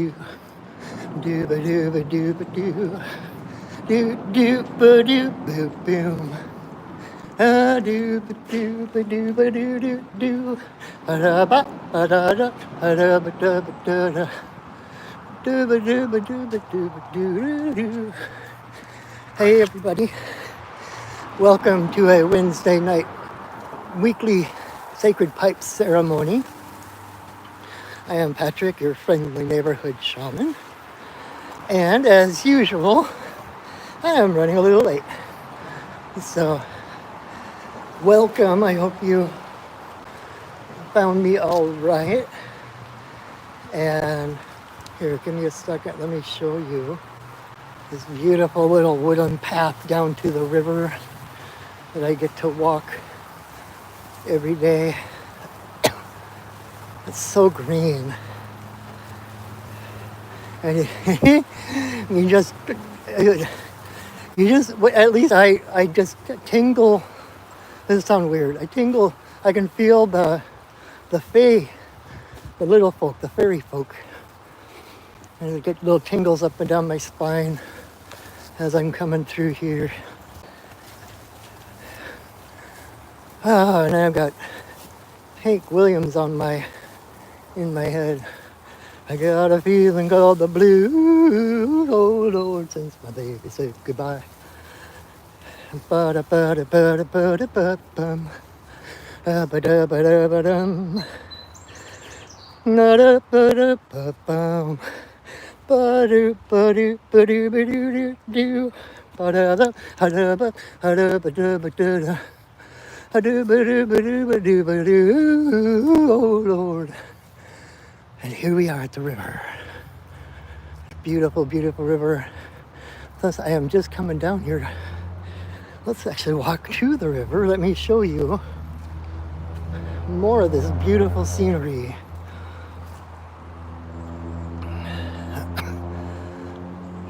doo, doo ba doo ba doo ba doo, doo doo ba doo boo boom. Ah doo ba doo ba doo ba doo doo doo. Da ba da da da ba da ba da da. Doo ba doo ba doo ba doo ba doo doo. Hey everybody, welcome to a Wednesday night weekly Sacred Pipes ceremony. I am Patrick, your friendly neighborhood shaman. And as usual, I am running a little late. So, welcome. I hope you found me all right. And here, give me a second. Let me show you this beautiful little wooden path down to the river that I get to walk every day. It's so green. And you just, at least I just tingle. This sounds weird. I tingle. I can feel the fae, the little folk, the fairy folk. And I get little tingles up and down my spine as I'm coming through here. And I've got Hank Williams in my head. I got a feeling called the blues, oh Lord, since my baby said goodbye. Ba-da-ba-da-ba-da-ba-da-ba-bum. Ba-da-ba-da-ba-dum. Na-da-ba-da-ba-bum. Ba-do-ba-do-ba-do-ba-do-do-do. Ba-da-da, ha-da-ba, ha-da-ba-da-ba-da-da. Ha-do-ba-do-ba-do-ba-do-ba-do. Oh Lord. And here we are at the river. Beautiful, beautiful river. Thus, I am just coming down here. Let's actually walk to the river. Let me show you more of this beautiful scenery.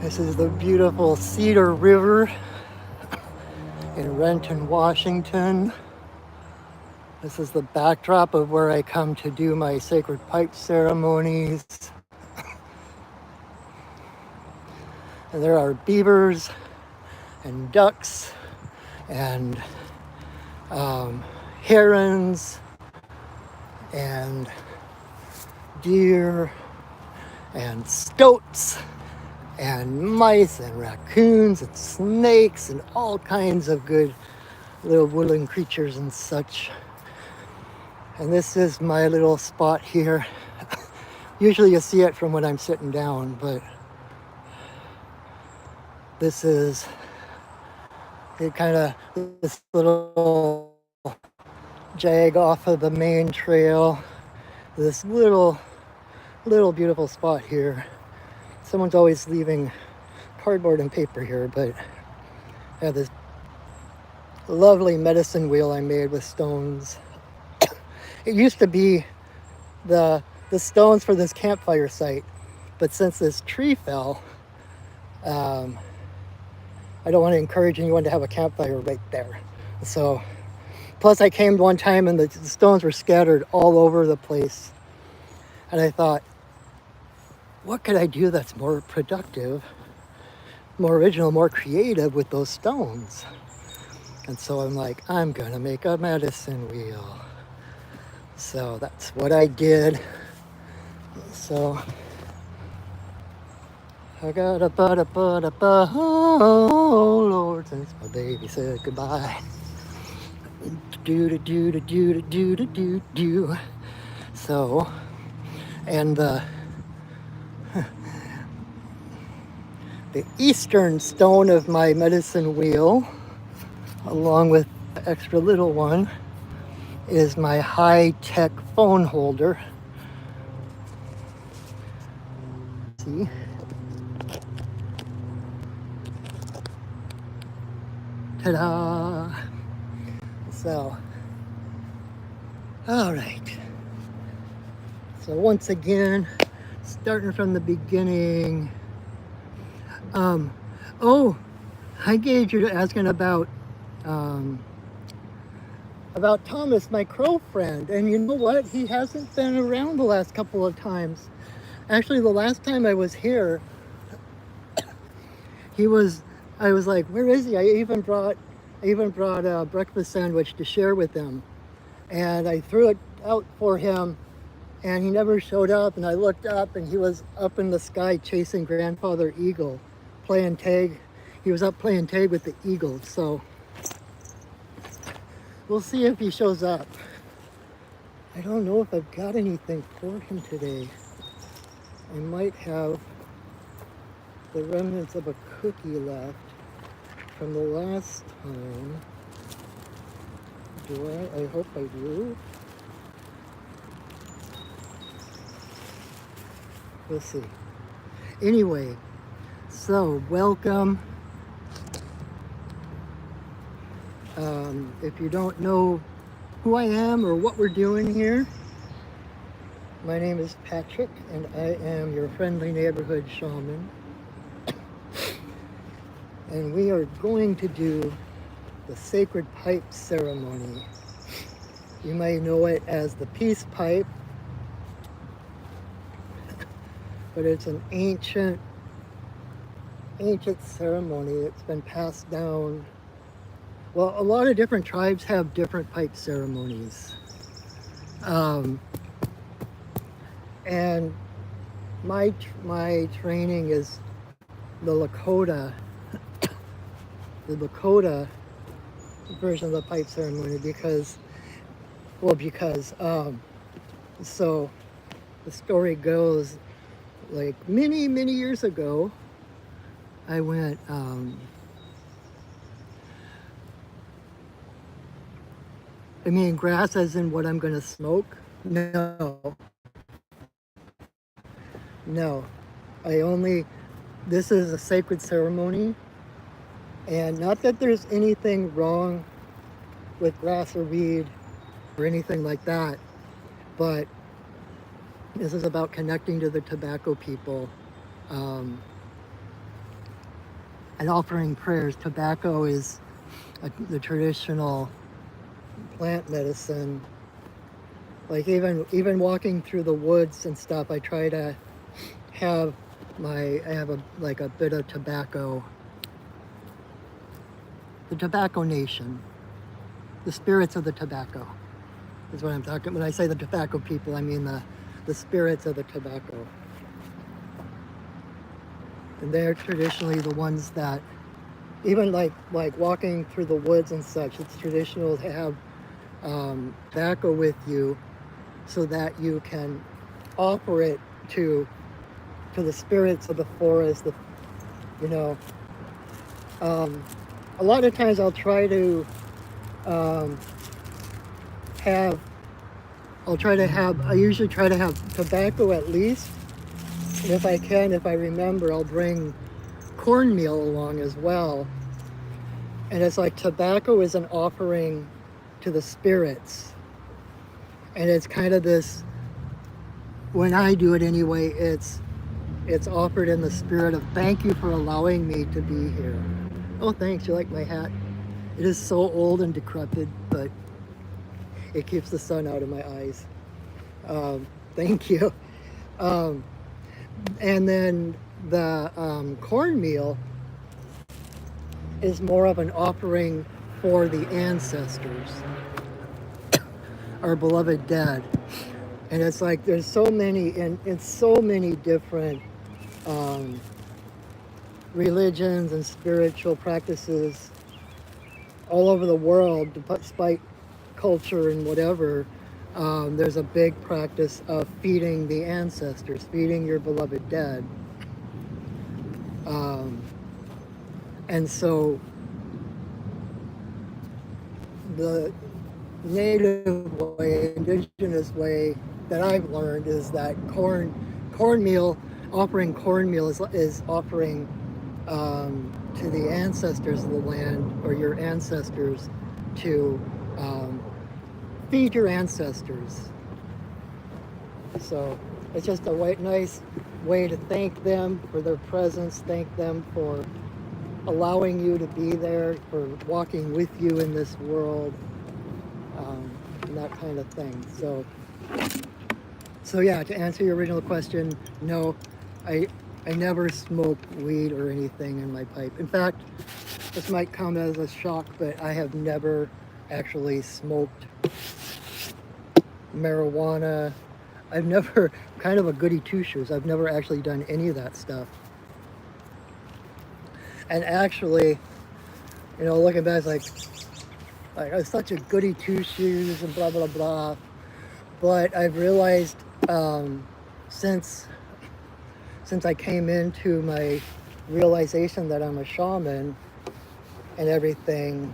This is the beautiful Cedar River in Renton, Washington. This is the backdrop of where I come to do my sacred pipe ceremonies. And there are beavers and ducks and herons and deer and stoats and mice and raccoons and snakes and all kinds of good little woodland creatures and such. And this is my little spot here. Usually you see it from when I'm sitting down, but this is it kind of this little jag off of the main trail. This little beautiful spot here. Someone's always leaving cardboard and paper here, but I have this lovely medicine wheel I made with stones. It used to be the stones for this campfire site, but since this tree fell, I don't want to encourage anyone to have a campfire right there. So, plus I came one time and the stones were scattered all over the place. And I thought, what could I do that's more productive, more original, more creative with those stones? And so I'm like, I'm gonna make a medicine wheel. So that's what I did. So I got a ba-da-ba-da-ba, oh Lord, since my baby said goodbye. Do-do-do-do-do-do-do-do. So, and the eastern stone of my medicine wheel, along with the extra little one, is my high-tech phone holder. See? Ta-da! So, all right. So once again, starting from the beginning. Oh, hi Gage, you're asking about Thomas, my crow friend. And you know what? He hasn't been around the last couple of times. Actually, the last time I was here, he was. I was like, "Where is he?" I even brought a breakfast sandwich to share with him, and I threw it out for him, and he never showed up. And I looked up, and he was up in the sky chasing Grandfather Eagle, playing tag. He was up playing tag with the eagles. So we'll see if he shows up. I don't know if I've got anything for him today. I might have the remnants of a cookie left from the last time. Do I? I hope I do. We'll see. Anyway, so welcome. If you don't know who I am or what we're doing here, my name is Patrick, and I am your friendly neighborhood shaman. And we are going to do the sacred pipe ceremony. You may know it as the peace pipe, but it's an ancient ceremony. It's been passed down. Well, a lot of different tribes have different pipe ceremonies. And my training is the Lakota version of the pipe ceremony because so the story goes, like many years ago, I went I mean grass as in what I'm gonna smoke? No. This is a sacred ceremony, and not that there's anything wrong with grass or weed or anything like that, but this is about connecting to the tobacco people and offering prayers. Tobacco is the traditional plant medicine. Like even walking through the woods and stuff, I try to have a bit of tobacco. The tobacco nation, the spirits of the tobacco is what I'm talking. When I say the tobacco people, I mean the spirits of the tobacco. And they're traditionally the ones that, even like walking through the woods and such, it's traditional to have tobacco with you so that you can offer it to the spirits of the forest. A lot of times I'll try to I usually try to have tobacco at least. And if I remember, I'll bring cornmeal along as well. And it's like tobacco is an offering to the spirits. And it's kind of this, when I do it anyway, it's offered in the spirit of thank you for allowing me to be here. Oh, thanks, you like my hat? It is so old and decrepit, but it keeps the sun out of my eyes. Thank you. And then the cornmeal is more of an offering for the ancestors, our beloved dead. And it's like there's so many, and it's so many different religions and spiritual practices all over the world, despite culture and whatever. There's a big practice of feeding the ancestors, feeding your beloved dead. And so the native way, indigenous way that I've learned is that cornmeal, offering cornmeal is offering to the ancestors of the land, or your ancestors, to feed your ancestors. So it's just a nice way to thank them for their presence, thank them for allowing you to be there, for walking with you in this world, and that kind of thing. So So yeah, to answer your original question, no, I I never smoke weed or anything in my pipe. In fact, this might come as a shock, but I have never actually smoked marijuana. I've never, kind of a goody two shoes. I've never actually done any of that stuff. And actually, looking back, it's like I was such a goody two shoes and blah blah blah. But I've realized since I came into my realization that I'm a shaman and everything,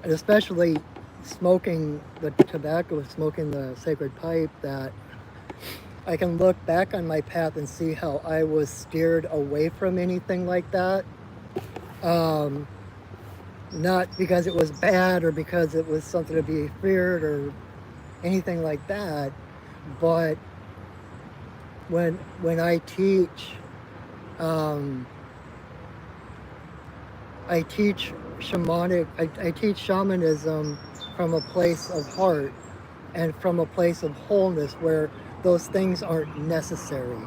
and especially smoking the tobacco, smoking the sacred pipe, that I can look back on my path and see how I was steered away from anything like that. Not because it was bad or because it was something to be feared or anything like that, but when I teach, I teach I teach shamanism from a place of heart and from a place of wholeness where those things aren't necessary.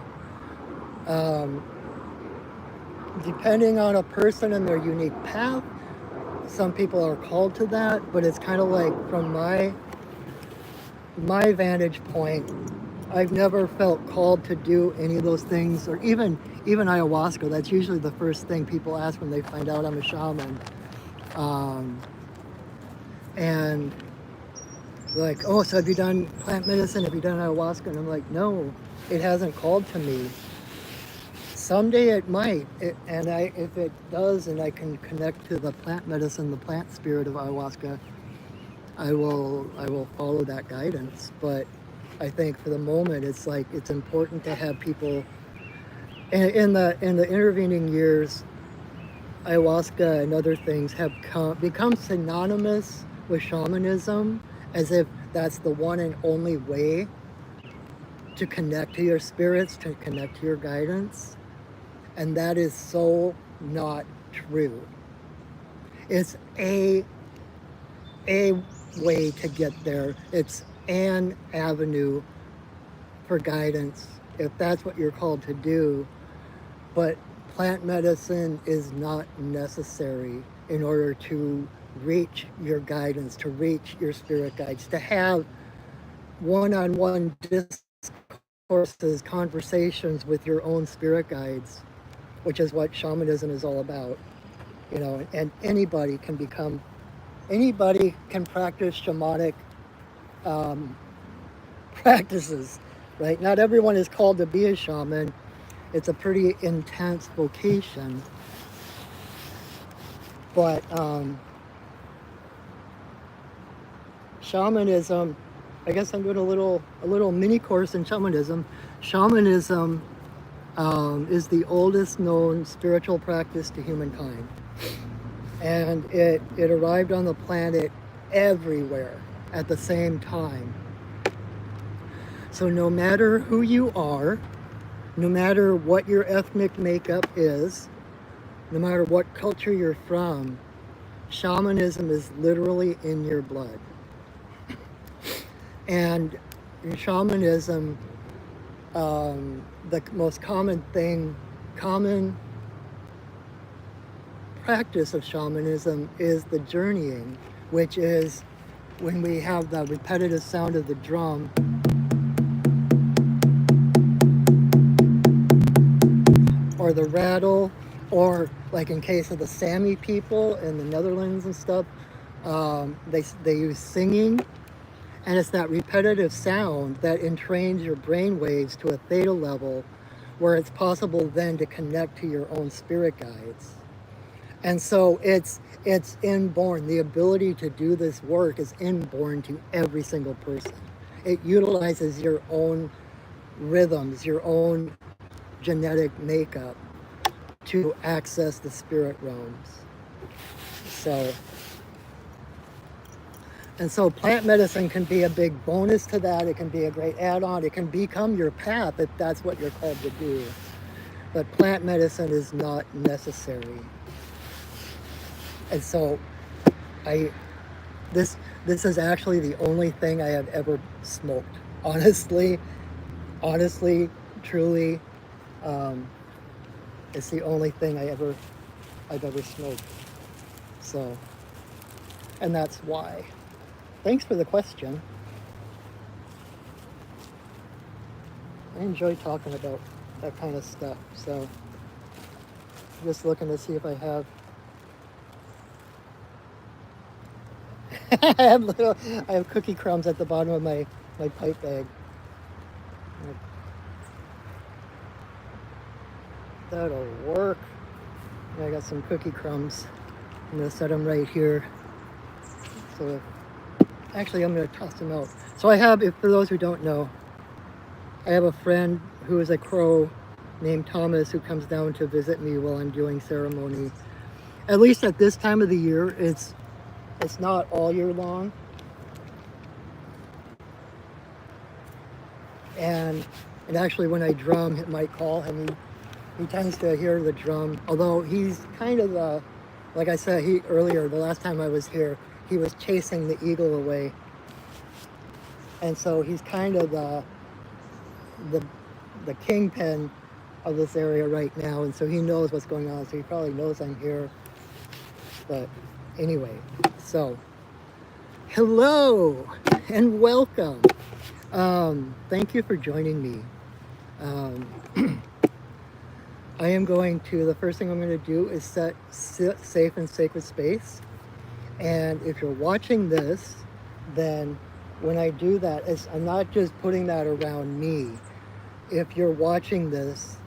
Um, Depending on a person and their unique path, some people are called to that, but it's kind of like from my vantage point, I've never felt called to do any of those things, or even ayahuasca. That's usually the first thing people ask when they find out I'm a shaman. Um, and like, oh, so have you done plant medicine? Have you done ayahuasca? And I'm like, no, it hasn't called to me. Someday it might, and if it does, and I can connect to the plant medicine, the plant spirit of ayahuasca, I will follow that guidance. But I think for the moment, it's like it's important to have people. In the intervening years, ayahuasca and other things have become synonymous with shamanism, as if that's the one and only way to connect to your spirits, to connect to your guidance. And that is so not true. It's a way to get there. It's an avenue for guidance, if that's what you're called to do. But plant medicine is not necessary in order to reach your guidance, to reach your spirit guides, to have one-on-one discourses, conversations with your own spirit guides, which is what shamanism is all about. And anybody can practice shamanic practices, right? Not everyone is called to be a shaman. It's a pretty intense vocation, but shamanism, I guess I'm doing a little mini course in shamanism. Shamanism is the oldest known spiritual practice to humankind. And it arrived on the planet everywhere at the same time. So no matter who you are, no matter what your ethnic makeup is, no matter what culture you're from, shamanism is literally in your blood. And in shamanism, the most common practice of shamanism is the journeying, which is when we have the repetitive sound of the drum, or the rattle, or like in case of the Sami people in the Netherlands and stuff, they use singing. And it's that repetitive sound that entrains your brain waves to a theta level where it's possible then to connect to your own spirit guides. And so it's inborn. The ability to do this work is inborn to every single person. It utilizes your own rhythms, your own genetic makeup to access the spirit realms. So plant medicine can be a big bonus to that. It can be a great add-on. It can become your path if that's what you're called to do. But plant medicine is not necessary. And so this is actually the only thing I have ever smoked, honestly. Honestly, truly, um, it's the only thing I've ever smoked. So, and that's why. Thanks for the question. I enjoy talking about that kind of stuff. So, just looking to see if I have. I have cookie crumbs at the bottom of my pipe bag. That'll work. And I got some cookie crumbs. I'm gonna set them right here. So actually, I'm gonna toss them out. So I have, if for those who don't know, I have a friend who is a crow named Thomas who comes down to visit me while I'm doing ceremony. At least at this time of the year, it's not all year long. And actually, when I drum, it might call him. He tends to hear the drum, although he's kind of like I said earlier, the last time I was here, he was chasing the eagle away. And so he's kind of the kingpin of this area right now, and so he knows what's going on, so he probably knows I'm here. But anyway, so hello and welcome. Thank you for joining me. I am going to, the first thing I'm going to do is set safe and sacred space. And if you're watching this, then when I do that, I'm not just putting that around me. If you're watching this,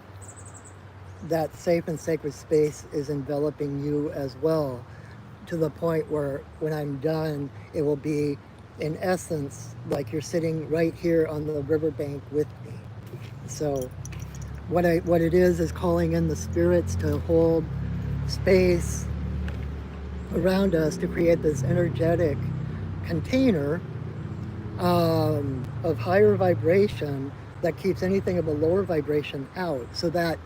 that safe and sacred space is enveloping you as well, to the point where when I'm done, it will be, in essence, like you're sitting right here on the riverbank with me. So what it is calling in the spirits to hold space around us to create this energetic container of higher vibration that keeps anything of a lower vibration out, so that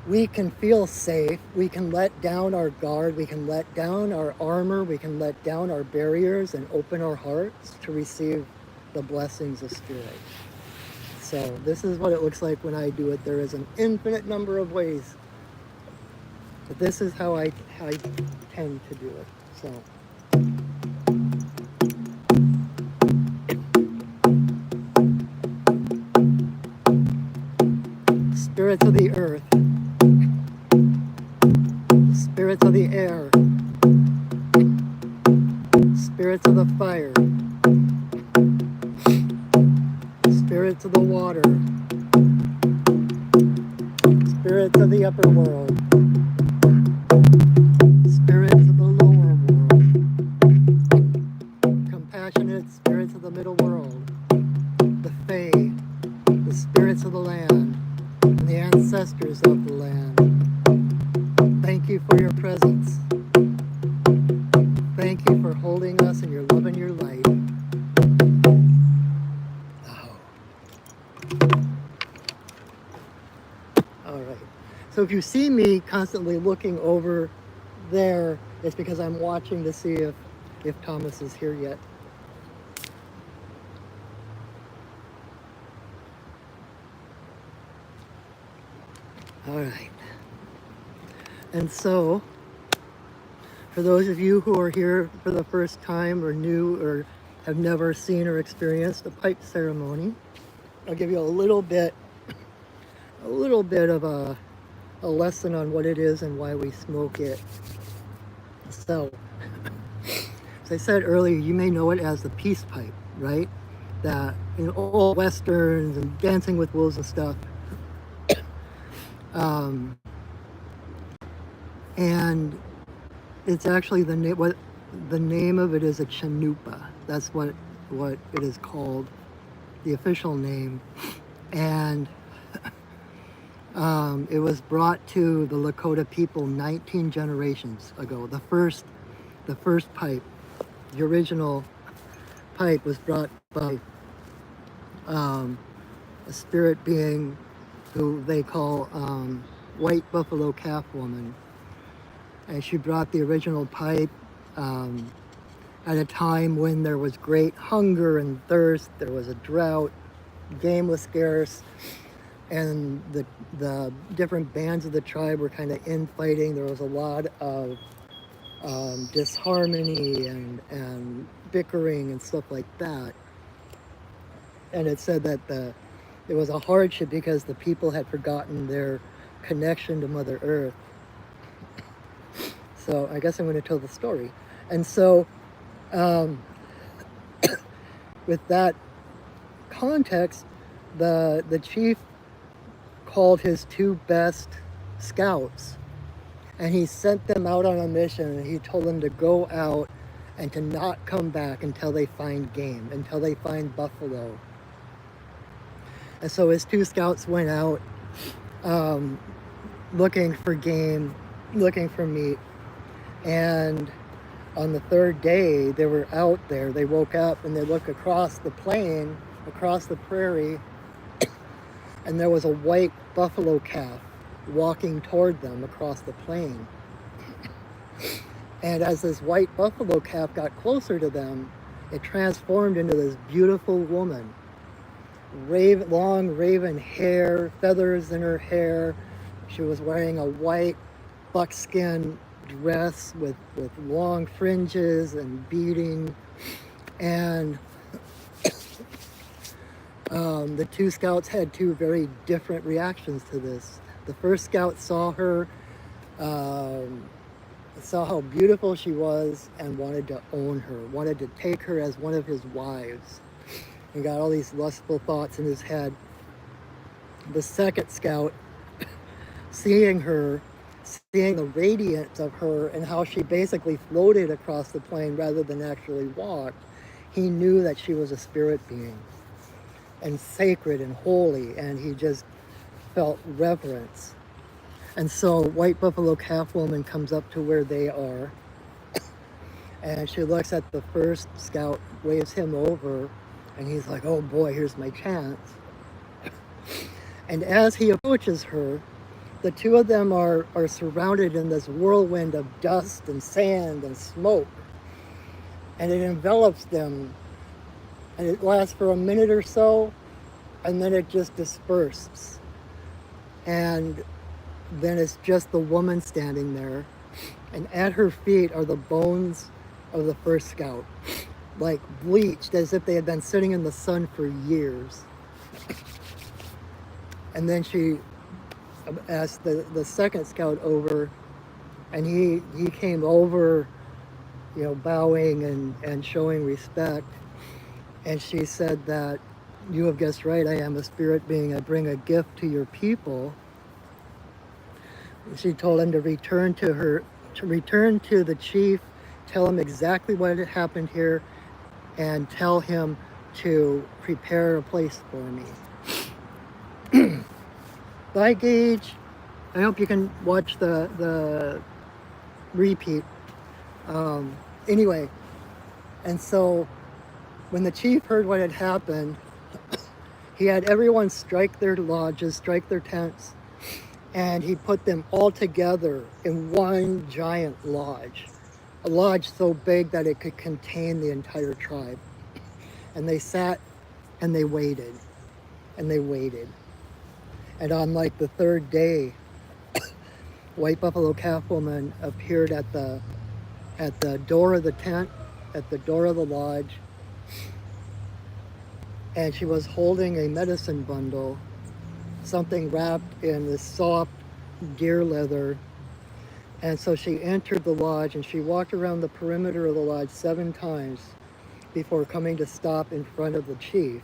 we can feel safe, we can let down our guard, we can let down our armor, we can let down our barriers and open our hearts to receive the blessings of spirit. So this is what it looks like when I do it. There is an infinite number of ways, but this is how I tend to do it. So. Spirits of the earth, spirits of the air, spirits of the fire, spirits of the water, spirits of the upper world, spirits of the lower world, compassionate spirits of the middle world, the Fae, the spirits of the land, and the ancestors of the land. Thank you for your presence. Thank you for holding us in your love and your light. Oh. All right. So if you see me constantly looking over there, it's because I'm watching to see if Thomas is here yet. All right. And so, for those of you who are here for the first time or new or have never seen or experienced a pipe ceremony, I'll give you a little bit of a lesson on what it is and why we smoke it. So, as I said earlier, you may know it as the peace pipe, right? That in old westerns and Dancing with Wolves and stuff. And it's actually the name of it is a chanupa. That's what it is called, the official name. And it was brought to the Lakota people 19 generations ago. The first pipe, the original pipe, was brought by a spirit being who they call White Buffalo Calf Woman. And she brought the original pipe at a time when there was great hunger and thirst. There was a drought. game was scarce, and the different bands of the tribe were kind of infighting. There was a lot of disharmony and bickering and stuff like that. And it said that it was a hardship because the people had forgotten their connection to Mother Earth. So I guess I'm going to tell the story. And so with that context, the chief called his 2 best scouts, and he sent them out on a mission, and he told them to go out and to not come back until they find game, until they find buffalo. And so his 2 scouts went out looking for game, looking for meat. And on the 3rd day, they were out there. They woke up and they looked across the plain, across the prairie, and there was a white buffalo calf walking toward them across the plain. And as this white buffalo calf got closer to them, it transformed into this beautiful woman. Long raven hair, feathers in her hair. She was wearing a white buckskin dress with long fringes and beading. And the 2 scouts had 2 very different reactions to this. The first scout saw her, saw how beautiful she was, and wanted to own her, wanted to take her as one of his wives. He got all these lustful thoughts in his head. The second scout, seeing the radiance of her and how she basically floated across the plain rather than actually walked, he knew that she was a spirit being and sacred and holy, and he just felt reverence. And so White Buffalo Calf Woman comes up to where they are, and she looks at the first scout, waves him over, and he's like, oh boy, here's my chance. And as he approaches her, the 2 of them are surrounded in this whirlwind of dust and sand and smoke. And it envelops them. And it lasts for a minute or so, and then it just disperses. And then it's just the woman standing there. And at her feet are the bones of the first scout, like bleached, as if they had been sitting in the sun for years. And then she asked the second scout over, and he came over, bowing and showing respect. And she said that, you have guessed right, I am a spirit being. I bring a gift to your people. She told him to return to the chief, tell him exactly what had happened here, and tell him to prepare a place for me. Bye, Gage. I hope you can watch the repeat. Anyway, and so when the chief heard what had happened, he had everyone strike their lodges, strike their tents, and he put them all together in one giant lodge. A lodge so big that it could contain the entire tribe. And they sat and they waited and they waited. And on like the 3rd day, White Buffalo Calf Woman appeared at the door of the tent, at the door of the lodge, and she was holding a medicine bundle, something wrapped in this soft deer leather. And so she entered the lodge, and she walked around the perimeter of the lodge 7 times before coming to stop in front of the chief.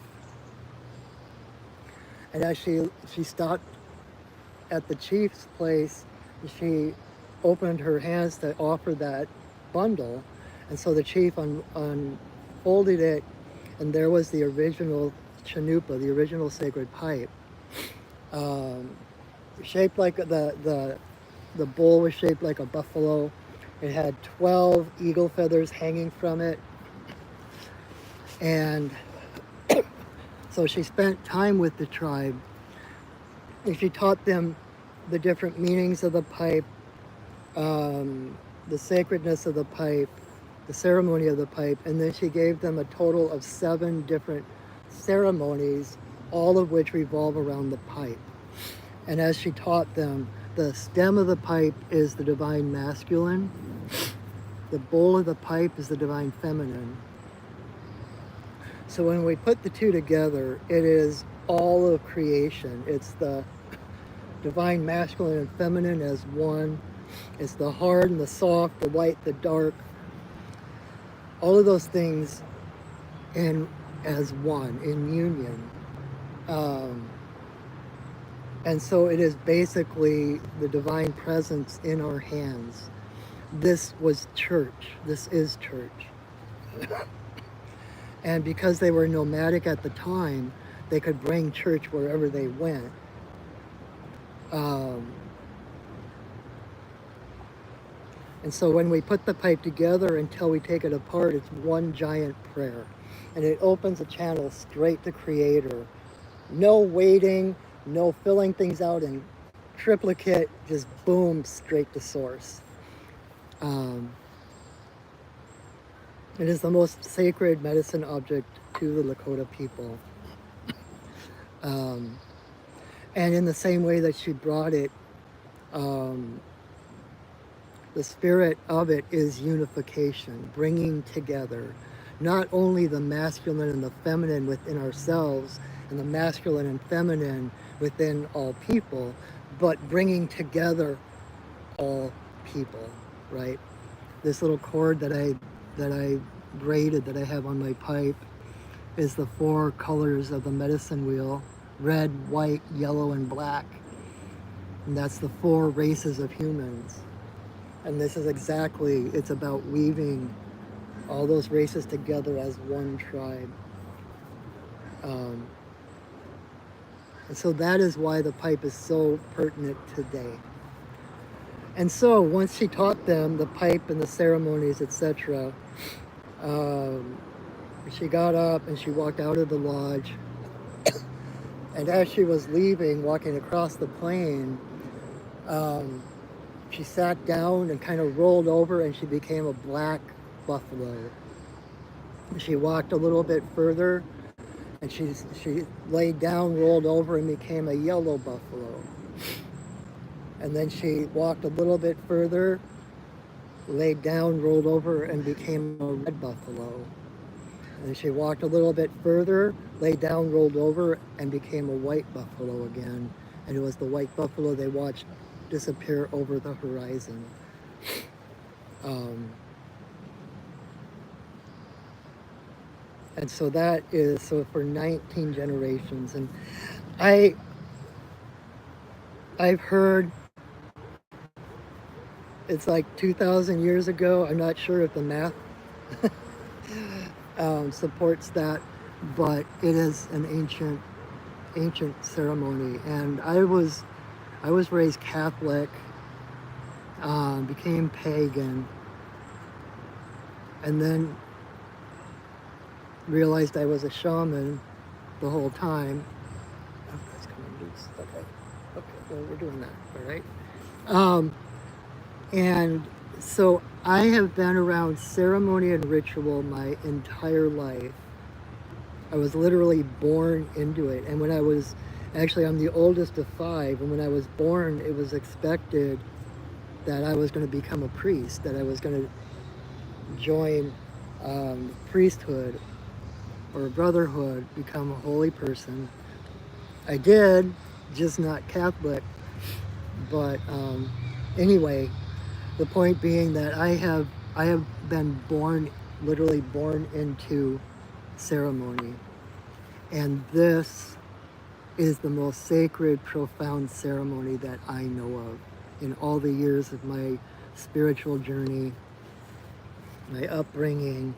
And as she stopped at the chief's place, she opened her hands to offer that bundle. And so the chief unfolded it, and there was the original chanupa, the original sacred pipe. Shaped like the bowl was shaped like a buffalo. It had 12 eagle feathers hanging from it. And so she spent time with the tribe, and she taught them the different meanings of the pipe, the sacredness of the pipe, the ceremony of the pipe, and then she gave them a total of 7 different ceremonies all of which revolve around the pipe. And as she taught them, the stem of the pipe is the divine masculine, the bowl of the pipe is the divine feminine. So when we put the two together, it is all of creation. It's the divine masculine and feminine as one. It's the hard and the soft, the white, the dark. All of those things in as one, in union. And so it is basically the divine presence in our hands. This was church. This is church. And because they were nomadic at the time, they could bring church wherever they went. And so when we put the pipe together until we take it apart, it's one giant prayer. And it opens a channel straight to Creator. No waiting, no filling things out in triplicate, just boom, straight to Source. It is the most sacred medicine object to the Lakota people. And in the same way that she brought it, the spirit of it is unification, bringing together not only the masculine and the feminine within ourselves and the masculine and feminine within all people, but bringing together all people, right? This little cord that I braided, that I have on my pipe, is the 4 colors of the medicine wheel: red, white, yellow, and black. And that's the 4 races of humans. And this is exactly, it's about weaving all those races together as one tribe. And so that is why the pipe is so pertinent today. And so once she taught them the pipe and the ceremonies, etc., she got up and she walked out of the lodge. And as she was leaving, walking across the plain, she sat down and kind of rolled over and she became a black buffalo. She walked a little bit further and she laid down, rolled over, and became a yellow buffalo. And then she walked a little bit further, laid down, rolled over, and became a red buffalo. And she walked a little bit further, laid down, rolled over, and became a white buffalo again. And it was the white buffalo they watched disappear over the horizon. And so that is, so for 19 generations. And I've heard it's like 2,000 years ago. I'm not sure if the math supports that, but it is an ancient ceremony. And I was raised Catholic, became pagan, and then realized I was a shaman the whole time. Oh, that's coming loose. Okay, well, we're doing that, all right? And so I have been around ceremony and ritual my entire life. I was literally born into it. And when I was, actually I'm the oldest of 5, and when I was born, it was expected that I was going to become a priest, that I was going to join priesthood or a brotherhood, become a holy person. I did, just not Catholic. But anyway, the point being that I have been born, literally born into ceremony. And this is the most sacred, profound ceremony that I know of in all the years of my spiritual journey, my upbringing,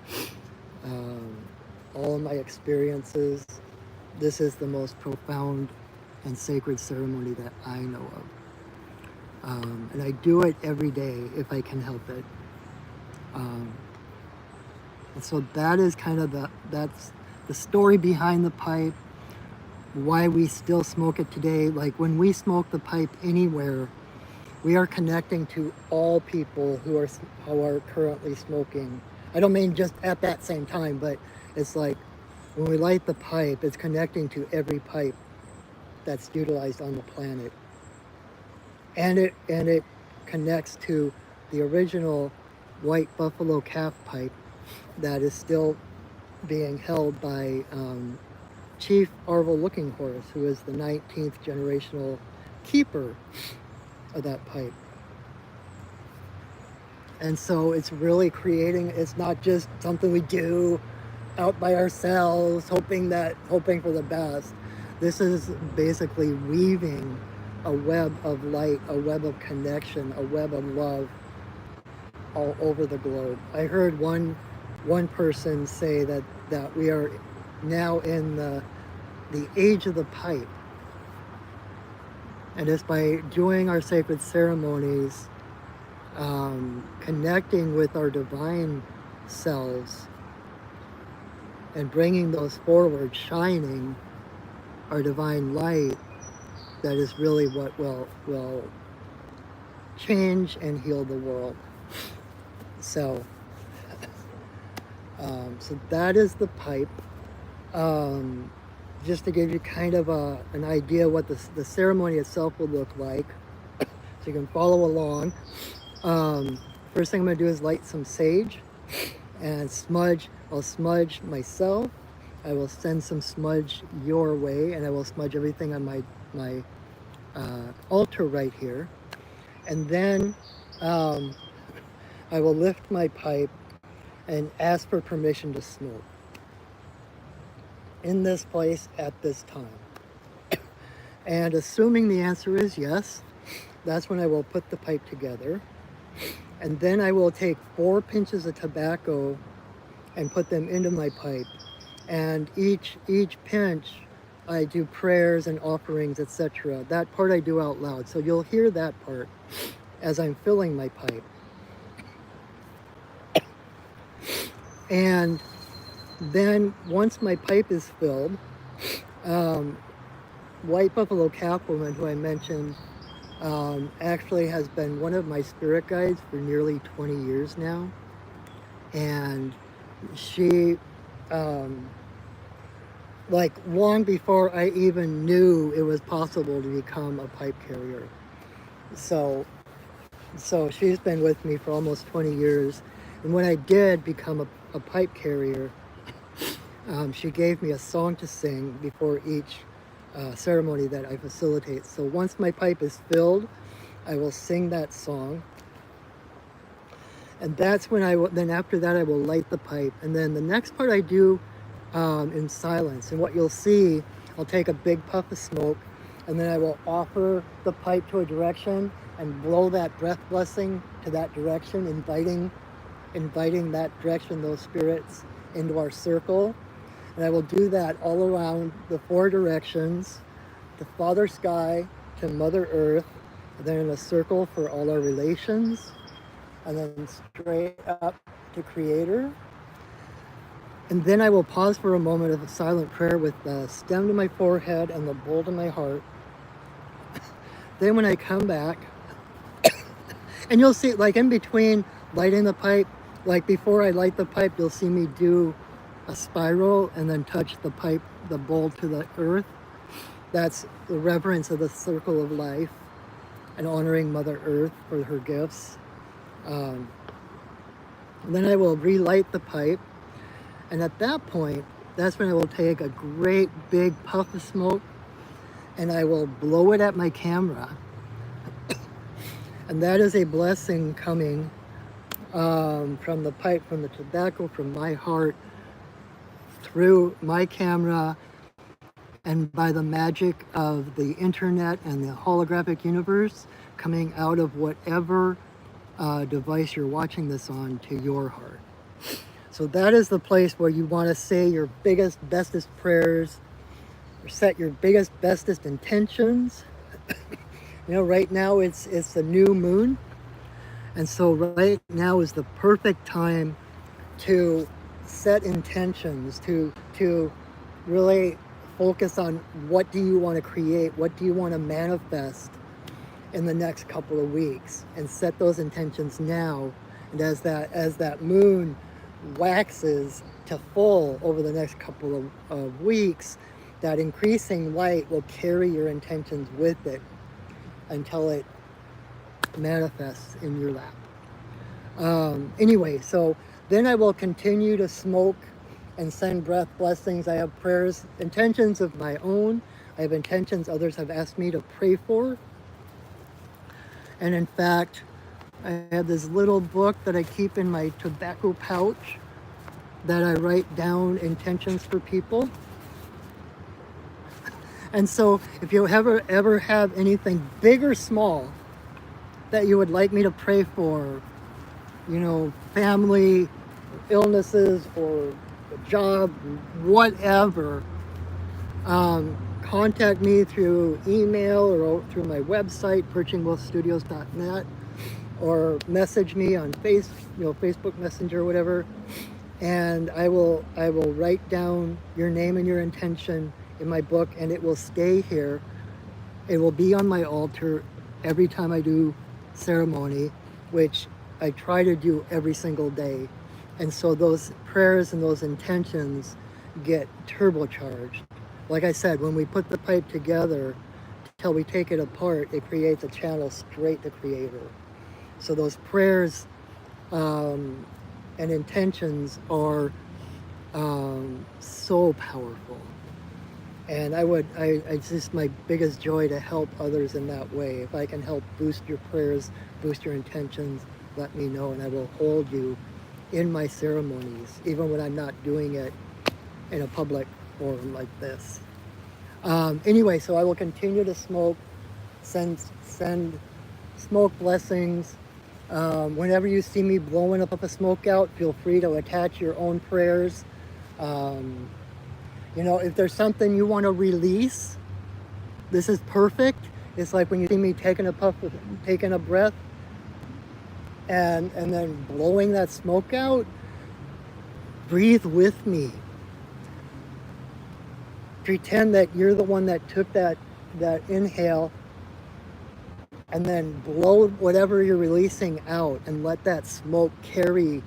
all of my experiences. This is the most profound and sacred ceremony that I know of. And I do it every day if I can help it. And so that is kind of that's the story behind the pipe, why we still smoke it today. Like when we smoke the pipe anywhere, we are connecting to all people who are currently smoking. I don't mean just at that same time, but it's like when we light the pipe, it's connecting to every pipe that's utilized on the planet. And it connects to the original white buffalo calf pipe that is still being held by Chief Arvel Looking Horse, who is the 19th generational keeper of that pipe. And so it's really creating, it's not just something we do out by ourselves, hoping for the best. This is basically weaving a web of light, a web of connection, a web of love all over the globe. I heard one person say that we are now in the age of the pipe. And it's by doing our sacred ceremonies, connecting with our divine selves and bringing those forward, shining our divine light, that is really what will change and heal the world. So that is the pipe. Just to give you kind of an idea what the ceremony itself will look like, so you can follow along. First thing I'm going to do is light some sage and smudge. I'll smudge myself. I will send some smudge your way, and I will smudge everything on my altar right here. And then I will lift my pipe and ask for permission to smoke in this place at this time. And assuming the answer is yes, that's when I will put the pipe together. And then I will take 4 pinches of tobacco and put them into my pipe. And each pinch, I do prayers and offerings, etc. That part I do out loud. So you'll hear that part as I'm filling my pipe. And then once my pipe is filled, White Buffalo Calf Woman, who I mentioned, actually has been one of my spirit guides for nearly 20 years now. And she, like long before I even knew it was possible to become a pipe carrier. So she's been with me for almost 20 years. And when I did become a pipe carrier, she gave me a song to sing before each ceremony that I facilitate. So once my pipe is filled, I will sing that song. And that's when then after that I will light the pipe. And then the next part I do in silence. And what you'll see, I'll take a big puff of smoke, and then I will offer the pipe to a direction and blow that breath blessing to that direction, inviting that direction, those spirits, into our circle. And I will do that all around the 4 directions, to Father Sky, to Mother Earth, and then in a circle for all our relations, and then straight up to Creator. And then I will pause for a moment of a silent prayer with the stem to my forehead and the bowl to my heart. Then when I come back, and you'll see, like in between lighting the pipe, like before I light the pipe, you'll see me do a spiral and then touch the pipe, the bowl to the earth. That's the reverence of the circle of life and honoring Mother Earth for her gifts. And then I will relight the pipe. And at that point, that's when I will take a great big puff of smoke and I will blow it at my camera. And that is a blessing coming from the pipe, from the tobacco, from my heart, through my camera, and by the magic of the internet and the holographic universe coming out of whatever device you're watching this on to your heart. So that is the place where you want to say your biggest, bestest prayers, or set your biggest, bestest intentions. You know, right now it's the new moon. And so right now is the perfect time to set intentions, to really focus on what do you want to create, what do you want to manifest in the next couple of weeks, and set those intentions now. And as that moon waxes to full over the next couple of weeks, that increasing light will carry your intentions with it until it manifests in your lap. Anyway, so then I will continue to smoke and send breath blessings. I have prayers, intentions of my own. I have intentions others have asked me to pray for. And in fact, I have this little book that I keep in my tobacco pouch that I write down intentions for people. And so if you ever have anything big or small that you would like me to pray for, you know, family, illnesses, or a job, whatever, contact me through email or through my website, perchingwolfstudios.net, or message me on Facebook Messenger or whatever, and I will write down your name and your intention in my book, and it will stay here. It will be on my altar every time I do ceremony, which I try to do every single day. And so those prayers and those intentions get turbocharged. Like I said, when we put the pipe together till we take it apart, it creates a channel straight to Creator. So those prayers and intentions are so powerful. And it's just my biggest joy to help others in that way. If I can help boost your prayers, boost your intentions, let me know, and I will hold you in my ceremonies, even when I'm not doing it in a public forum like this. Anyway, so I will continue to smoke, send smoke blessings. Whenever you see me blowing up a smoke out, feel free to attach your own prayers. You know, if there's something you want to release, this is perfect. It's like when you see me taking a breath and then blowing that smoke out, breathe with me. Pretend that you're the one that took that inhale, and then blow whatever you're releasing out and let that smoke carry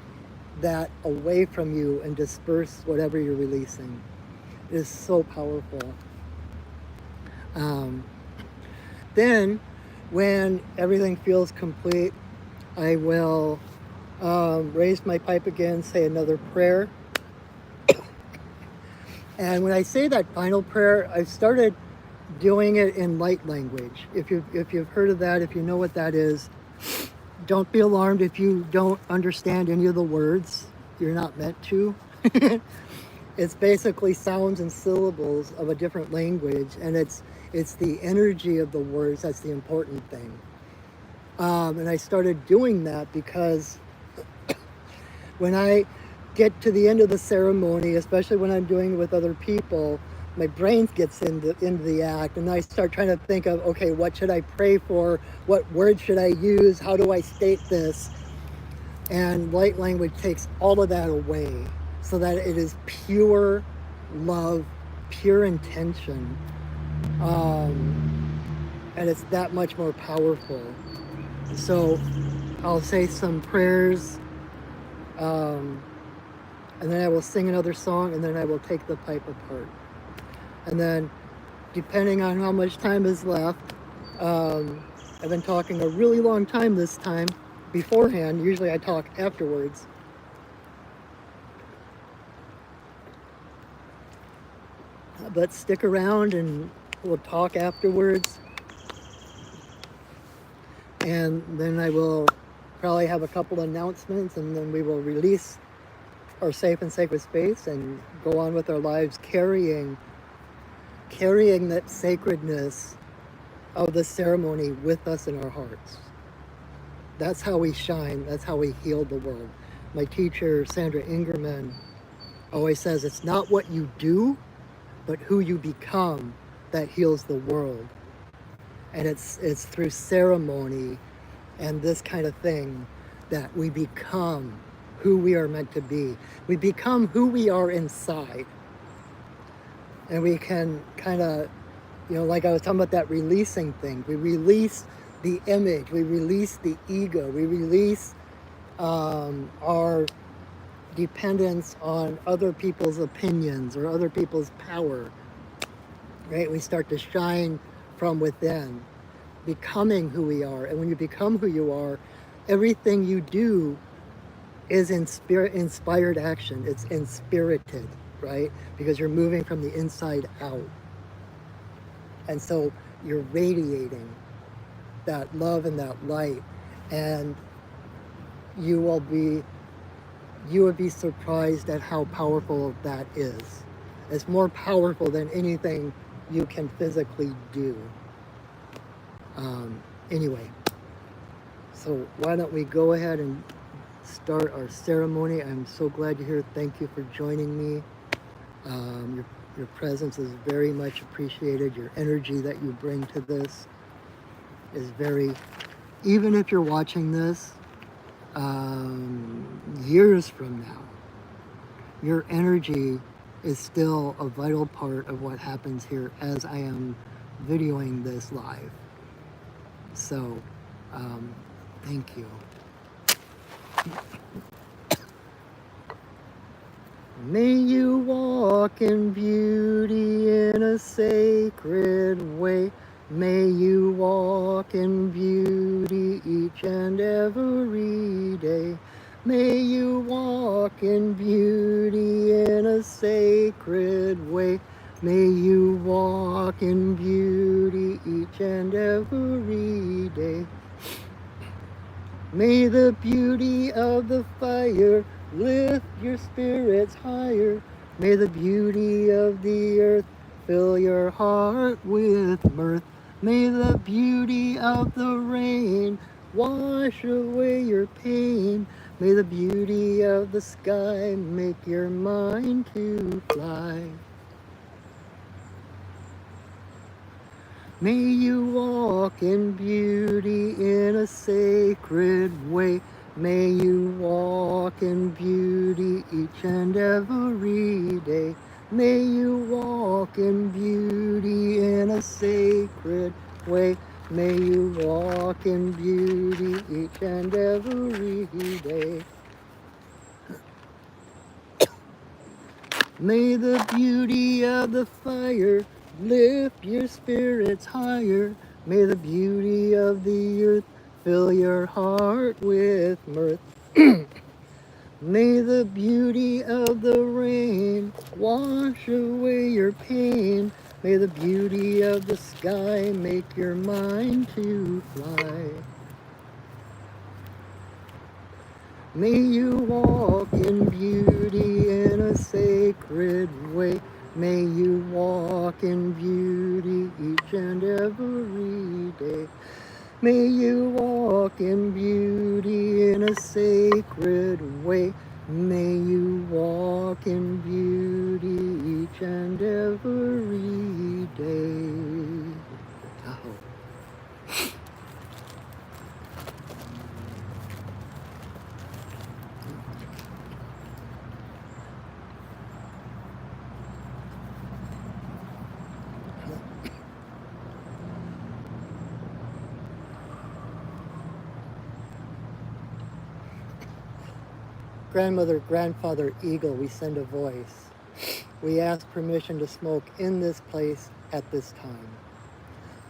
that away from you and disperse whatever you're releasing. It is so powerful. Then when everything feels complete, I will raise my pipe again, say another prayer. And when I say that final prayer, I've started doing it in light language. If you've heard of that, if you know what that is, don't be alarmed if you don't understand any of the words. You're not meant to. It's basically sounds and syllables of a different language, and it's the energy of the words that's the important thing. And I started doing that because when I get to the end of the ceremony, especially when I'm doing it with other people, my brain gets into the act, and I start trying to think of, okay, what should I pray for? What words should I use? How do I state this? And light language takes all of that away so that it is pure love, pure intention. And it's that much more powerful. So I'll say some prayers, and then I will sing another song, and then I will take the pipe apart. And then, depending on how much time is left, I've been talking a really long time this time beforehand. Usually I talk afterwards. But stick around and we'll talk afterwards. And then I will probably have a couple announcements, and then we will release our safe and sacred space and go on with our lives carrying that sacredness of the ceremony with us in our hearts. That's how we shine. That's how we heal the world. My teacher, Sandra Ingerman, always says it's not what you do, but who you become that heals the world. And it's through ceremony and this kind of thing that we become who we are meant to be. We become who we are inside. And we can kind of, like I was talking about that releasing thing. We release the image. We release the ego. We release our dependence on other people's opinions or other people's power, right? We start to shine from within, becoming who we are. And when you become who you are, everything you do is inspired action. It's inspirited, right? Because you're moving from the inside out. And so you're radiating that love and that light. And you would be surprised at how powerful that is. It's more powerful than anything you can physically do. Anyway, so why don't we go ahead and start our ceremony. I'm so glad you're here. Thank you for joining me. Your presence is very much appreciated. Your energy that you bring to this is very, even if you're watching this years from now, your energy is still a vital part of what happens here as I am videoing this live. So, thank you. May you walk in beauty in a sacred way. May you walk in beauty each and every day. May you walk in beauty in a sacred way. May you walk in beauty each and every day. May the beauty of the fire lift your spirits higher. May the beauty of the earth fill your heart with mirth. May the beauty of the rain wash away your pain. May the beauty of the sky make your mind to fly. May you walk in beauty in a sacred way. May you walk in beauty each and every day. May you walk in beauty in a sacred way. May you walk in beauty each and every day. May the beauty of the fire lift your spirits higher. May the beauty of the earth fill your heart with mirth. May the beauty of the rain wash away your pain. May the beauty of the sky make your mind to fly. May you walk in beauty in a sacred way. May you walk in beauty each and every day. May you walk in beauty in a sacred way. May you walk in beauty each and every day. Tahoe. Grandmother, grandfather, eagle, we send a voice. We ask permission to smoke in this place at this time.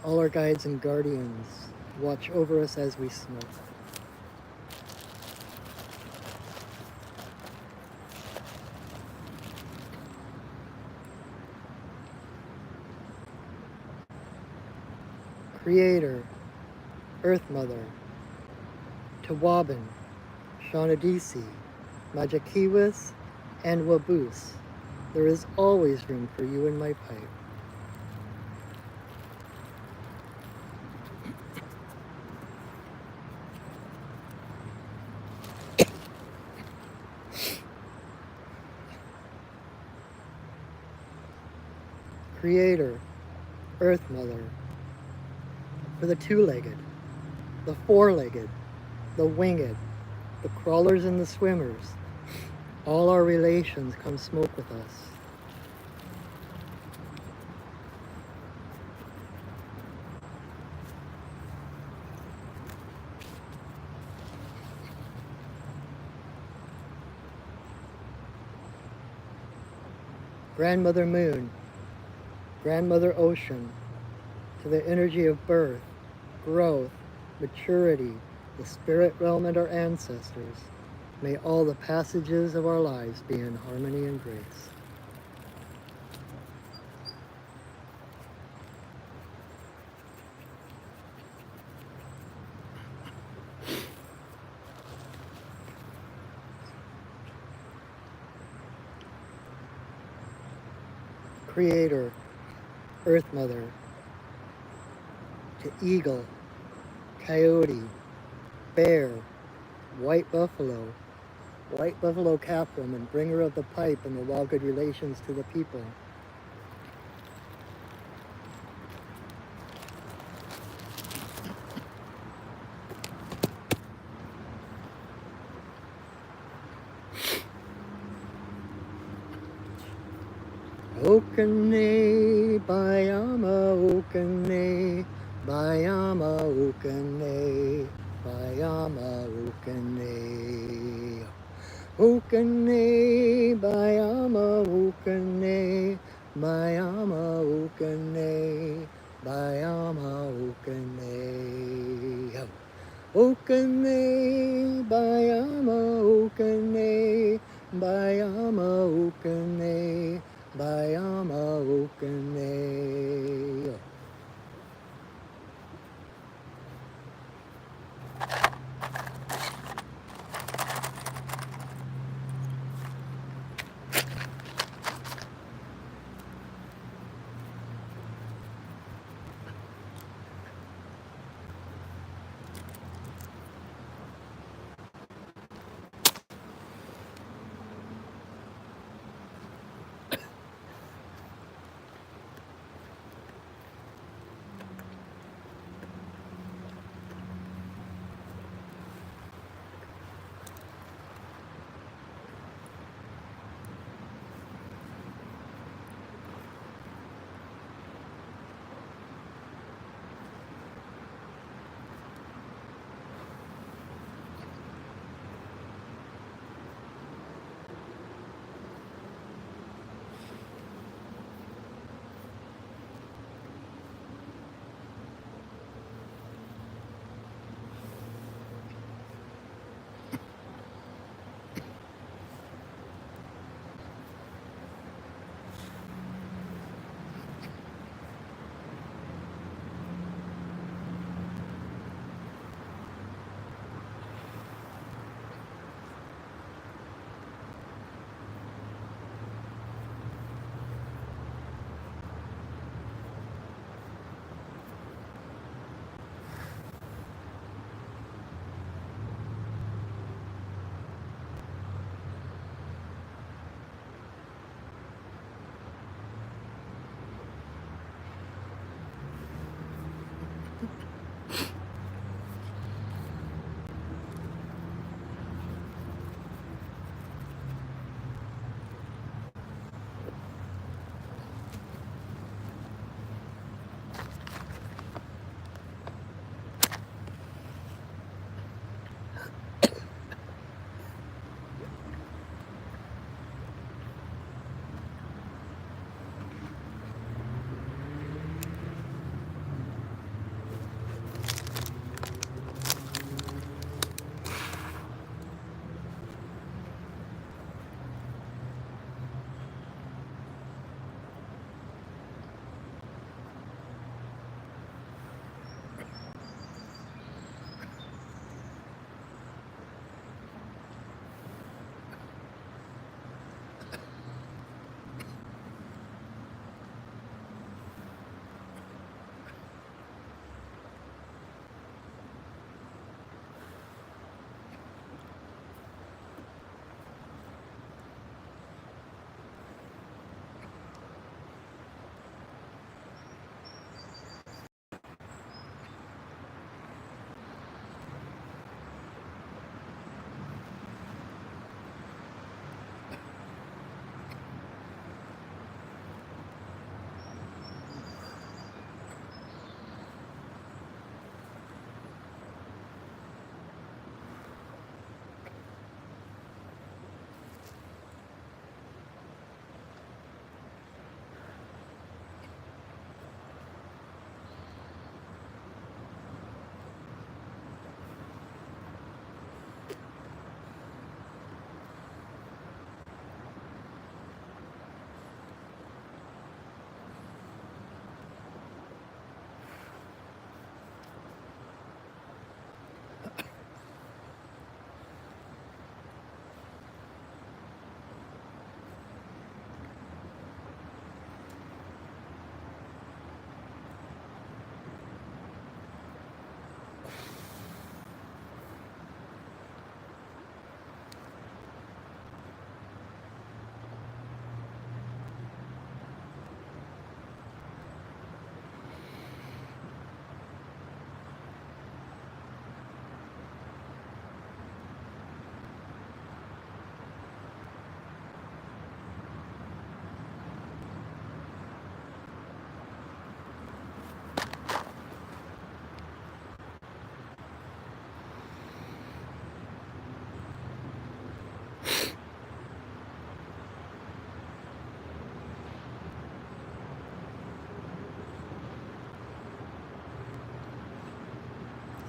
All our guides and guardians watch over us as we smoke. Creator, Earth Mother, Tawabin, Shawnadisi, Majakiwis, and Waboose, there is always room for you in my pipe. Creator, Earth Mother, for the two-legged, the four-legged, the winged, the crawlers and the swimmers, all our relations come smoke with us. Grandmother Moon, Grandmother Ocean, to the energy of birth, growth, maturity, the spirit realm and our ancestors. May all the passages of our lives be in harmony and grace. Creator, Earth Mother, to eagle, coyote, bear, white buffalo Caprum, and bringer of the pipe and the all good relations to the people. Okane, Bayama, Okane, Bayama, Okane, Bayama, Okane. Okane, Bayama, Okane, Bayama, Okane, Bayama, Okane. Okane, Bayama, Okane, Bayama, Okane, Bayama, Okane.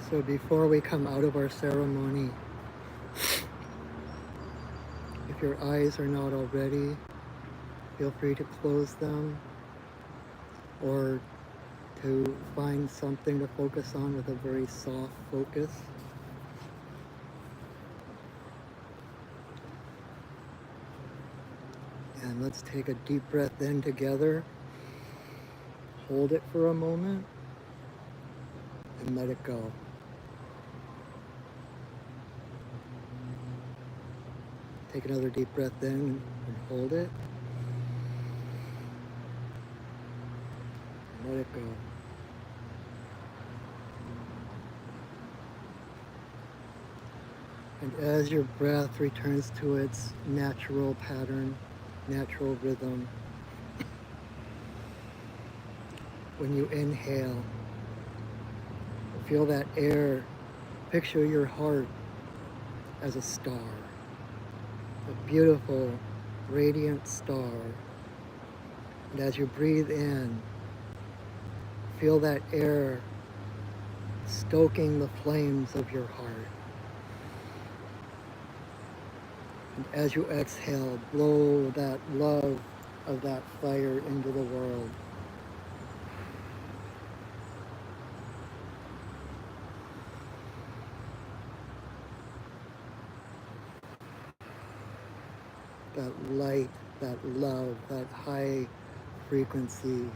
So before we come out of our ceremony, if your eyes are not already, feel free to close them or to find something to focus on with a very soft focus. And let's take a deep breath in together. Hold it for a moment and let it go. Take another deep breath in and hold it. And let it go. And as your breath returns to its natural pattern, natural rhythm, when you inhale, feel that air. Picture your heart as a star, a beautiful, radiant star. And as you breathe in, feel that air stoking the flames of your heart. And as you exhale, blow that love of that fire into the world. That light, that love, that high frequency.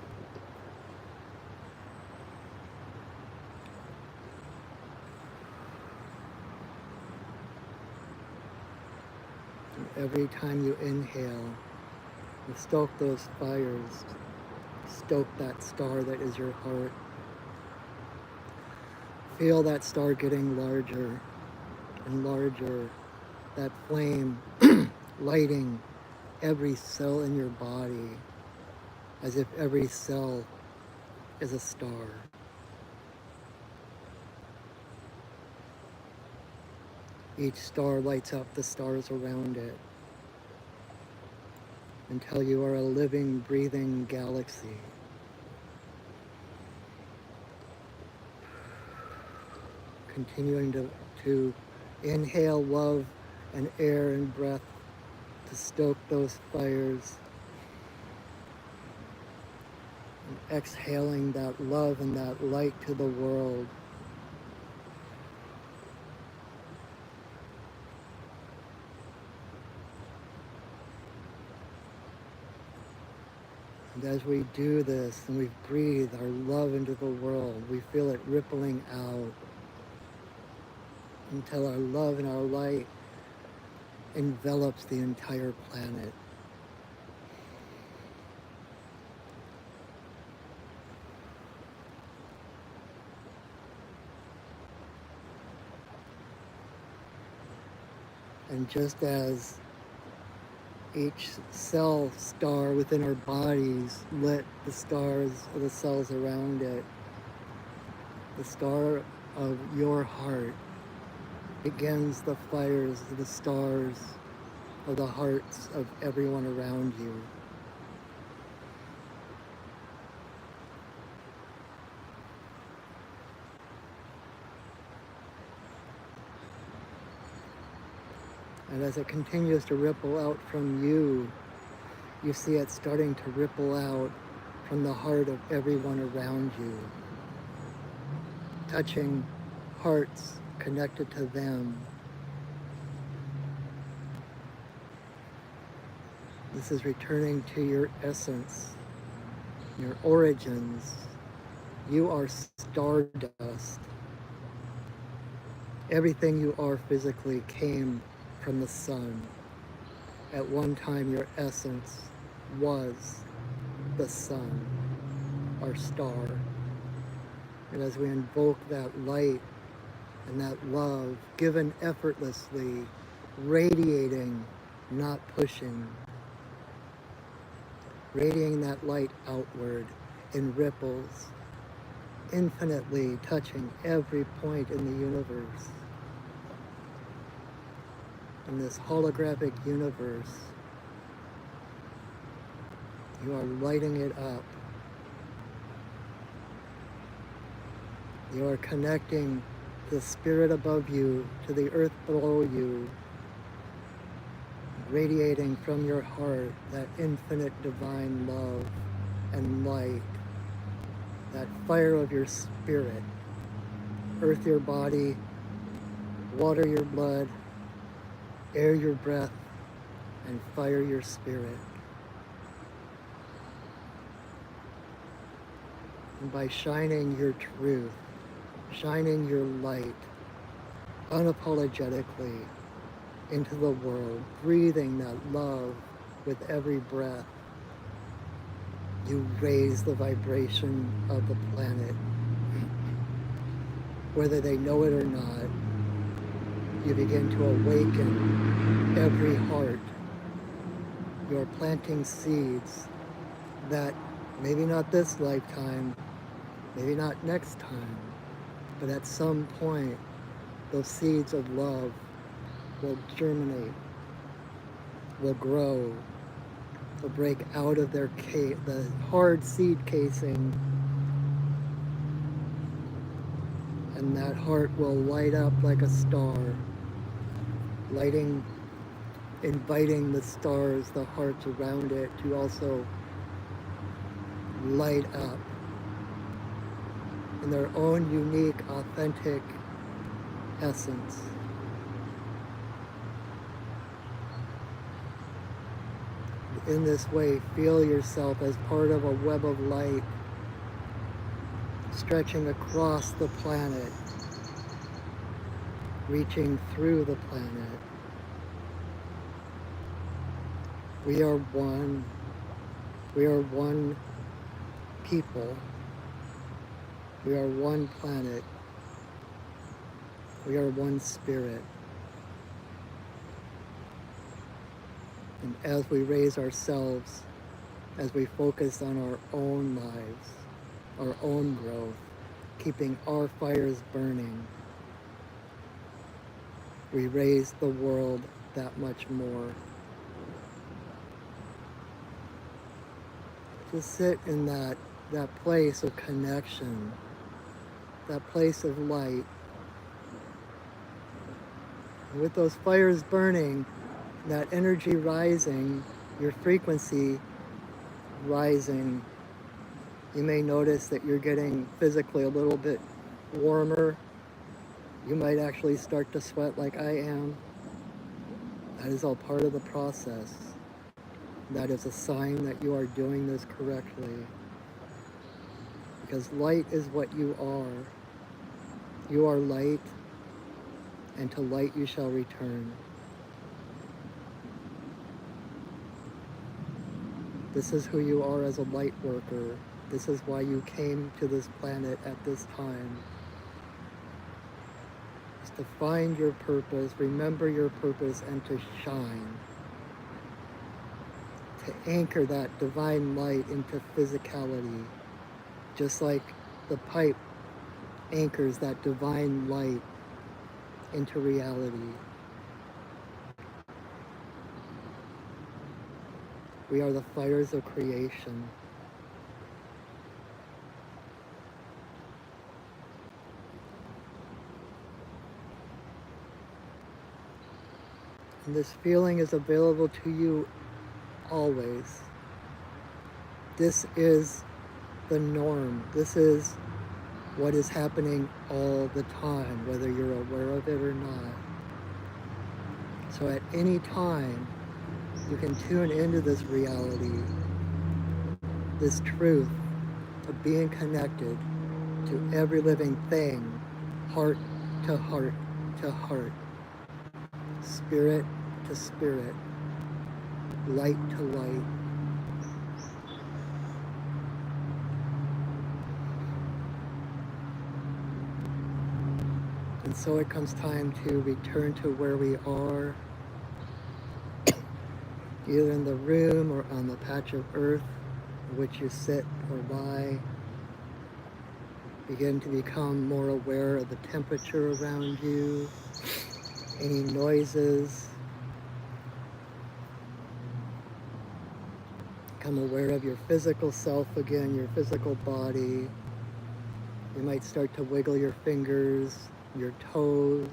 And every time you inhale, you stoke those fires, stoke that star that is your heart. Feel that star getting larger and larger, that flame lighting every cell in your body as if every cell is a star. Each star lights up the stars around it until you are a living, breathing galaxy. Continuing to inhale love and air and breath to stoke those fires. And exhaling that love and that light to the world. And as we do this and we breathe our love into the world, we feel it rippling out until our love and our light envelops the entire planet. And just as each cell star within our bodies lit the stars of the cells around it, the star of your heart begins the fires of the stars of the hearts of everyone around you. And as it continues to ripple out from you, you see it starting to ripple out from the heart of everyone around you, touching hearts connected to them. This is returning to your essence, your origins. You are stardust. Everything you are physically came from the sun. At one time, your essence was the sun, our star. And as we invoke that light and that love, given effortlessly, radiating, not pushing, radiating that light outward in ripples, infinitely touching every point in the universe. In this holographic universe, you are lighting it up. You are connecting the spirit above you, to the earth below you, radiating from your heart that infinite divine love and light, that fire of your spirit. Earth your body, water your blood, air your breath, and fire your spirit. And by shining your truth, shining your light unapologetically into the world, breathing that love with every breath, you raise the vibration of the planet. Whether they know it or not, you begin to awaken every heart. You're planting seeds that maybe not this lifetime, maybe not next time, but at some point, those seeds of love will germinate, will grow, will break out of their the hard seed casing, and that heart will light up like a star, lighting, inviting the stars, the hearts around it, to also light up in their own unique, authentic essence. In this way, feel yourself as part of a web of light stretching across the planet, reaching through the planet. We are one. We are one people. We are one planet. We are one spirit. And as we raise ourselves, as we focus on our own lives, our own growth, keeping our fires burning, we raise the world that much more. To sit in that place of connection, that place of light. And with those fires burning, that energy rising, your frequency rising, you may notice that you're getting physically a little bit warmer. You might actually start to sweat like I am. That is all part of the process. That is a sign that you are doing this correctly. Because light is what you are. You are light, and to light you shall return. This is who you are as a light worker. This is why you came to this planet at this time. Is to find your purpose, remember your purpose, and to shine. To anchor that divine light into physicality, just like the pipe anchors that divine light into reality. We are the fires of creation. And this feeling is available to you always. This is the norm. This is what is happening all the time, whether you're aware of it or not. So at any time, you can tune into this reality, this truth of being connected to every living thing, heart to heart to heart, spirit to spirit, light to light. And so it comes time to return to where we are, either in the room or on the patch of earth in which you sit or lie. Begin to become more aware of the temperature around you, any noises. Become aware of your physical self again, your physical body. You might start to wiggle your fingers, your toes,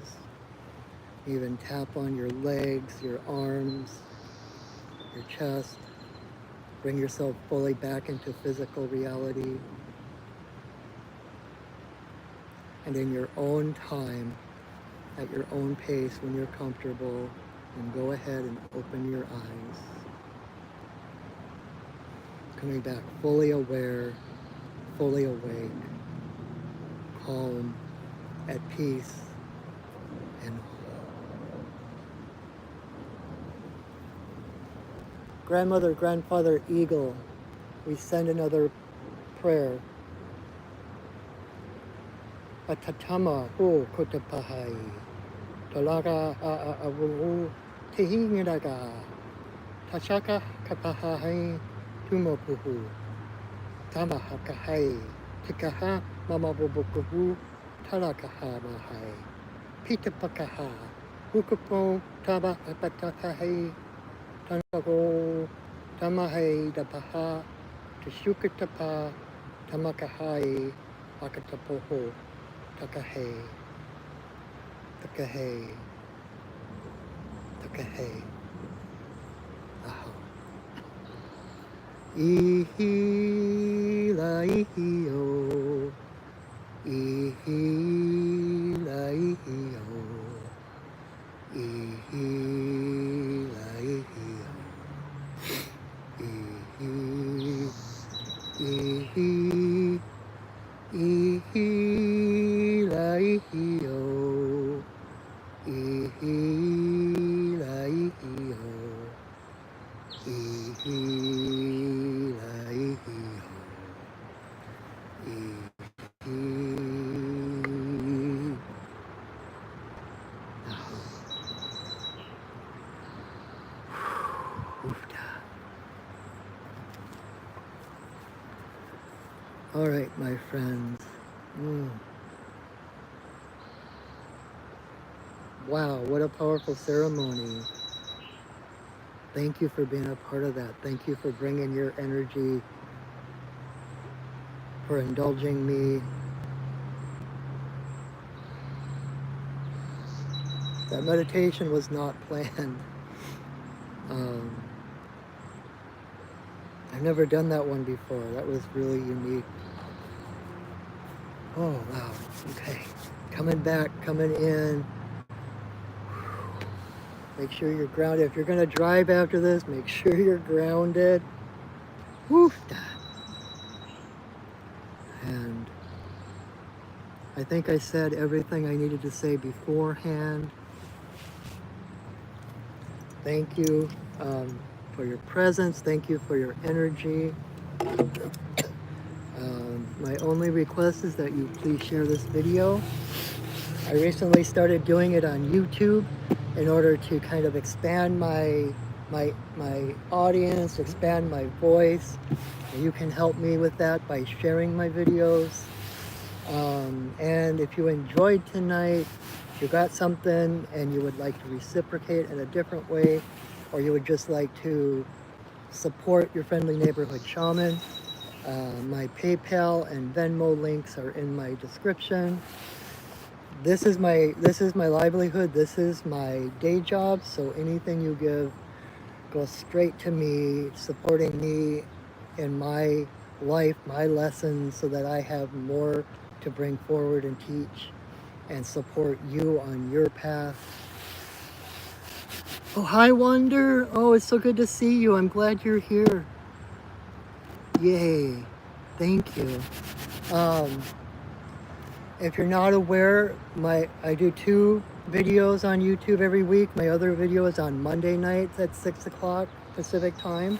even tap on your legs, your arms, your chest. Bring yourself fully back into physical reality. And in your own time, at your own pace, when you're comfortable, and go ahead and open your eyes. Coming back fully aware, fully awake, calm, at peace, and whole. Grandmother, grandfather, eagle, we send another prayer. Atatama o kotapahai. Talaga awu tehingiraga. Tashaka kapahai tumopuhu. Tamahakahai. Tikaha mamabubukuhu. Talakaha mahai. Pitapakaha. Hukupo taba apatakahi. Tanago tamahai dapaha. Tashukatapa tamakahai. Akatapoho. Takahe. Takahe. Takahe. Aho. Ihi la ihi o. Ihi la ihi o. Ihi la ihi o. Ihi. Ihi. Ihi la ihi o. Ihi la ihi o. Ihi la ihi o. Ihi. All right, my friends. Wow, what a powerful ceremony. Thank you for being a part of that. Thank you for bringing your energy, for indulging me. That meditation was not planned. I've never done that one before. That was really unique. Oh, wow. Okay. Coming back, coming in. Make sure you're grounded. If you're going to drive after this, make sure you're grounded. Woof. And I think I said everything I needed to say beforehand. Thank you for your presence. Thank you for your energy. My only request is that you please share this video. I recently started doing it on YouTube in order to kind of expand my audience, expand my voice. And you can help me with that by sharing my videos. And if you enjoyed tonight, if you got something and you would like to reciprocate in a different way, or you would just like to support your friendly neighborhood shaman, my PayPal and Venmo links are in my description. This is my livelihood. This is my day job. So anything you give goes straight to me, supporting me in my life, my lessons, so that I have more to bring forward and teach and support you on your path. Oh, hi, Wonder. Oh, it's so good to see you. I'm glad you're here. Yay. Thank you. If you're not aware, I do 2 videos on YouTube every week. My other video is on Monday nights at 6 o'clock Pacific time,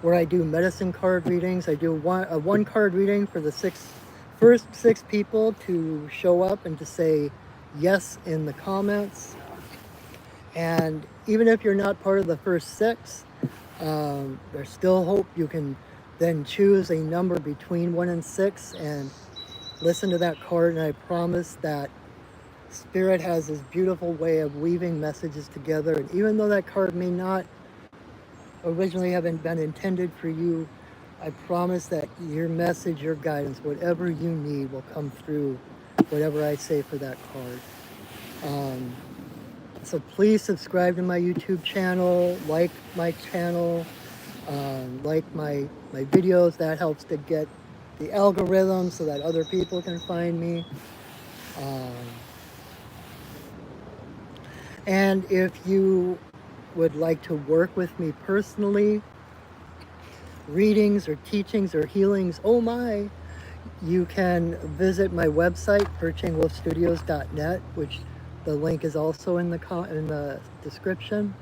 where I do medicine card readings. I do a one card reading for the first 6 people to show up and to say yes in the comments. And even if you're not part of the first 6, there's still hope. You can then choose a number between 1 and 6 and listen to that card, and I promise that Spirit has this beautiful way of weaving messages together. And even though that card may not originally have been intended for you, I promise that your message, your guidance, whatever you need will come through whatever I say for that card. So please subscribe to my YouTube channel, like my channel, like my videos. That helps to get the algorithm so that other people can find me. Um, and if you would like to work with me personally, readings or teachings or healings, oh my, you can visit my website, perchingwolfstudios.net, which the link is also in the description.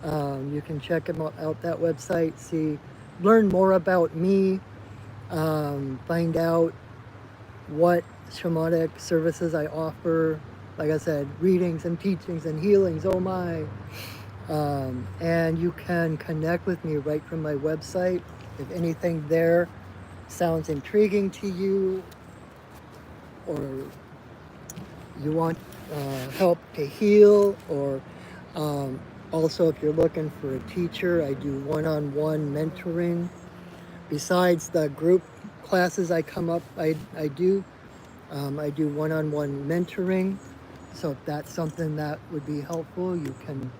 You can check out that website, learn more about me, find out what shamanic services I offer. Like I said, readings and teachings and healings, oh my. And you can connect with me right from my website. If anything there sounds intriguing to you, or you want help to heal, or also if you're looking for a teacher, I do one-on-one mentoring. Besides the group classes I do one-on-one mentoring. So if that's something that would be helpful, you can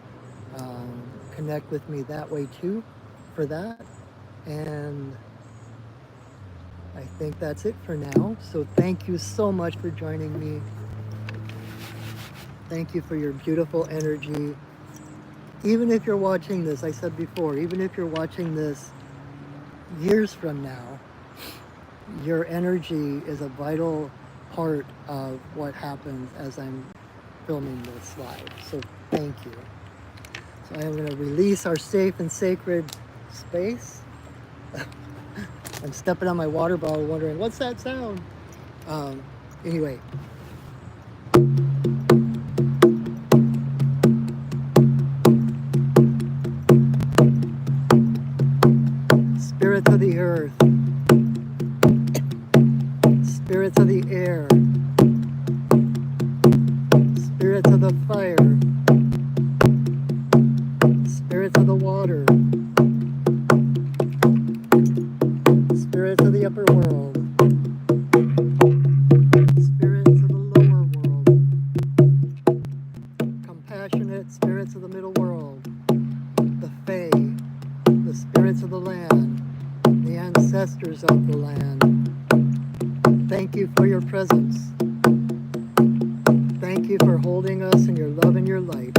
connect with me that way too for that. And I think that's it for now. So thank you so much for joining me. Thank you for your beautiful energy. Even if you're watching this, I said before, even if you're watching this years from now, your energy is a vital part of what happens as I'm filming this live. So thank you. So I am going to release our safe and sacred space. I'm stepping on my water bottle wondering, what's that sound? Anyway. Spirits of the earth, spirits of the air, spirits of the fire, spirits of the water, spirits of the upper world, spirits of the lower world, compassionate spirits of the middle world, the Fae, the spirits of the land, the ancestors of the land. Thank you for your presence. Thank you for holding us in your love and your light.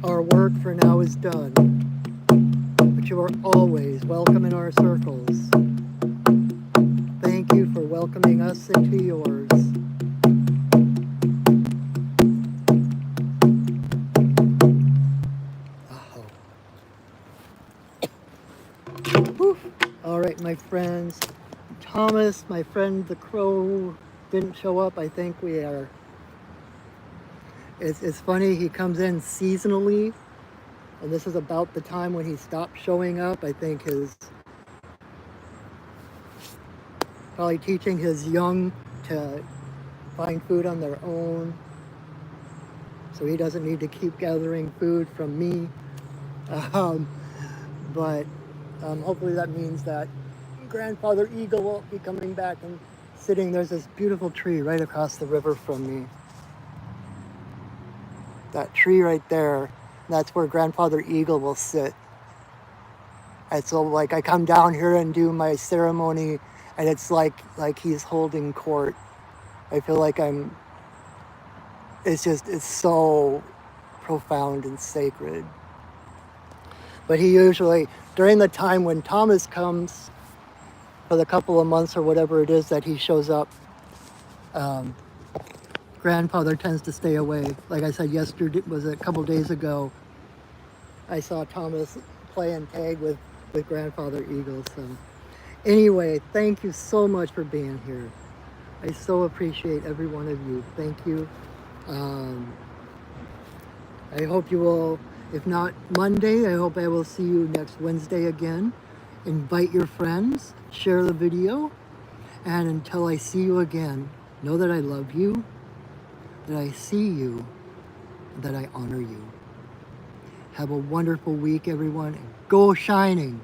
Our work for now is done, but you are always welcome in our circles. Thank you for welcoming us into yours. Oh. All right, my friends. Thomas, my friend the crow, didn't show up. I think we are... It's funny, he comes in seasonally, and this is about the time when he stopped showing up. I think his... probably teaching his young to find food on their own, so he doesn't need to keep gathering food from me. But hopefully that means that Grandfather Eagle won't be coming back and sitting. There's this beautiful tree right across the river from me. That tree right there, that's where Grandfather Eagle will sit. And so like I come down here and do my ceremony, and it's like he's holding court. I feel like it's so profound and sacred. But he usually, during the time when Thomas comes, for the couple of months or whatever it is that he shows up, Grandfather tends to stay away. Like I said, yesterday, was a couple days ago, I saw Thomas playing tag with Grandfather Eagle. So anyway, thank you so much for being here. I so appreciate every one of you. Thank you. I hope you will, if not Monday, I hope I will see you next Wednesday again. Invite your friends, share the video, and until I see you again, know that I love you, that I see you, that I honor you. Have a wonderful week, everyone. Go shining.